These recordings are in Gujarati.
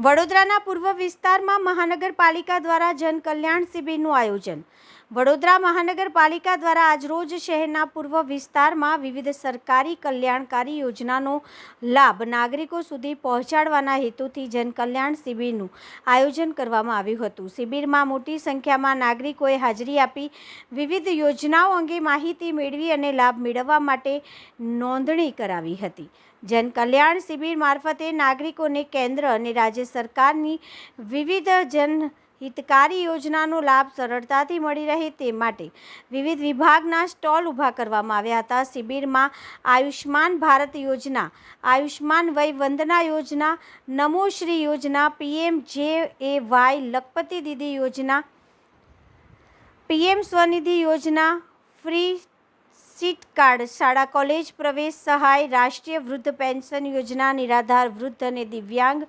વડોદરાના પૂર્વ વિસ્તારમાં મહાનગરપાલિકા દ્વારા જનકલ્યાણ શિબિરનું આયોજન. વડોદરા મહાનગરપાલિકા દ્વારા આજરોજ શહેરના પૂર્વ વિસ્તારમાં વિવિધ સરકારી કલ્યાણકારી યોજનાનો લાભ નાગરિકો સુધી પહોંચાડવાના હેતુથી જનકલ્યાણ શિબિરનું આયોજન કરવામાં આવ્યું હતું. શિબિરમાં મોટી સંખ્યામાં નાગરિકોએ હાજરી આપી વિવિધ યોજનાઓ અંગે માહિતી મેળવી અને લાભ મેળવવા માટે નોંધણી કરાવી હતી. જનકલ્યાણ શિબિર મારફતે નાગરિકોને કેન્દ્ર અને રાજ્ય સરકારની વિવિધ જનહિતકારી યોજનાનો લાભ સરળતાથી મળી રહે તે માટે વિવિધ વિભાગના સ્ટોલ ઊભા કરવામાં આવ્યા હતા. શિબિરમાં આયુષ્માન ભારત યોજના, આયુષ્માન વય વંદના યોજના, નમોશ્રી યોજના, PMJAY લખપતિ દીદી યોજના, PM સ્વનિધિ યોજના, ફ્રી સીટ કાર્ડ, શાળા કોલેજ પ્રવેશ સહાય, રાષ્ટ્રીય વૃદ્ધ પેન્શન યોજના, નિરાધાર વૃદ્ધ અને દિવ્યાંગ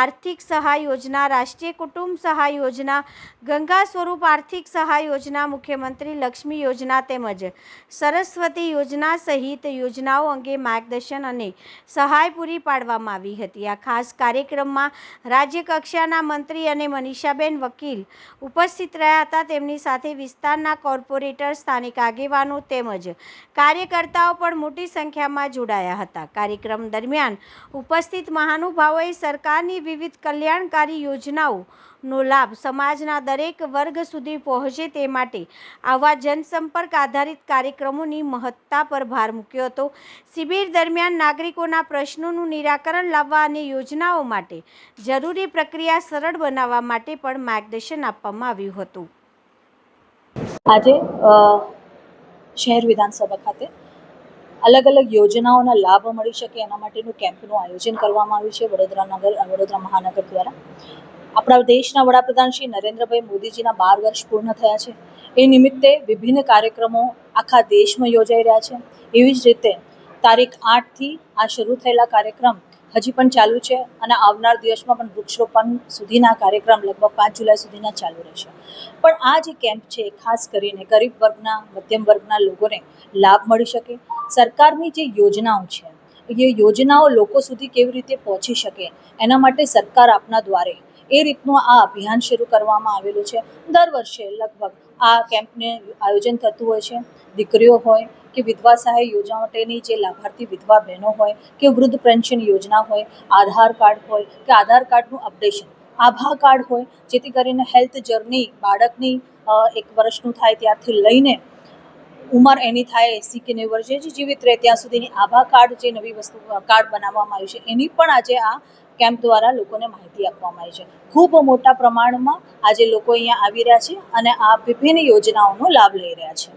આર્થિક સહાય યોજના, રાષ્ટ્રીય કુટુંબ સહાય યોજના, ગંગા સ્વરૂપ આર્થિક સહાય યોજના, મુખ્યમંત્રી લક્ષ્મી યોજના તેમજ સરસ્વતી યોજના સહિત યોજનાઓ અંગે માર્ગદર્શન અને સહાય પૂરી પાડવામાં આવી હતી. આ ખાસ કાર્યક્રમમાં રાજ્ય કક્ષાના મંત્રી અને મનીષાબેન વકીલ ઉપસ્થિત રહ્યા હતા. તેમની સાથે વિસ્તારના કોર્પોરેટર, સ્થાનિક આગેવાનો તેમજ કાર્યકર્તાઓ પણ મોટી સંખ્યામાં જોડાયા હતા. કાર્યક્રમ દરમિયાન ઉપસ્થિત મહાનુભાવોએ સરકારની વિવિધ કલ્યાણકારી યોજનાઓનો લાભ સમાજના દરેક વર્ગ સુધી પહોંચે તે માટે આવા જનસંપર્ક આધારિત કાર્યક્રમોની મહત્તા પર ભાર મૂક્યો હતો. શિબિર દરમિયાન નાગરિકોના પ્રશ્નોનું નિરાકરણ લાવવા અને યોજનાઓ માટે જરૂરી પ્રક્રિયા સરળ બનાવવા માટે પણ માર્ગદર્શન આપવામાં આવ્યું હતું. આજે શહેર વિધાનસભા ખાતે અલગ અલગ યોજનાઓના લાભ મળી શકે એના માટેનું કેમ્પનું આયોજન કરવામાં આવ્યું છે વડોદરા મહાનગર દ્વારા. આપણા દેશના વડાપ્રધાન શ્રી નરેન્દ્રભાઈ મોદીજીના 12 વર્ષ પૂર્ણ થયા છે. એ નિમિત્તે વિભિન્ન કાર્યક્રમો આખા દેશમાં યોજાઈ રહ્યા છે. એવી જ રીતે તારીખ 8થી આ શરૂ થયેલા કાર્યક્રમ હજી પણ ચાલુ છે અને આવનાર દિવસમાં પણ વૃક્ષરોપણ સુધીના કાર્યક્રમ લગભગ 5 જુલાઈ સુધીના ચાલુ રહેશે. પણ આ જે કેમ્પ છે ખાસ કરીને ગરીબ વર્ગના, મધ્યમ વર્ગના લોકોને લાભ મળી શકે, સરકારની જે યોજનાઓ છે એ યોજનાઓ લોકો સુધી કેવી રીતે પહોંચી શકે એના માટે સરકાર આપના દ્વારે એ રીતનું આ અભિયાન શરૂ કરવામાં આવેલું છે. દર વર્ષે લગભગ આ કેમ્પને આયોજન થતું હોય છે. દીકરીઓ હોય કે વિધવા સહાય યોજના માટેની જે લાભાર્થી વિધવા બહેનો હોય કે વૃદ્ધ પેન્શન યોજના હોય, આધાર કાર્ડ હોય કે આધાર કાર્ડનું અપડેશન, આભા કાર્ડ હોય, જેથી કરીને હેલ્થ જર્ની બાળકની 1 વર્ષનું થાય ત્યારથી લઈને ઉંમર એની થાય 80 કે 90 વર્ષે જીવિત રહે ત્યાં સુધીની આભા કાર્ડ જે નવી વસ્તુ કાર્ડ બનાવવામાં આવ્યું છે એની પણ આજે આ કેમ્પ દ્વારા લોકોને માહિતી આપવામાં આવી છે. ખૂબ મોટા પ્રમાણમાં આજે લોકો અહીંયા આવી રહ્યા છે અને આ વિભિન્ન યોજનાઓનો લાભ લઈ રહ્યા છે.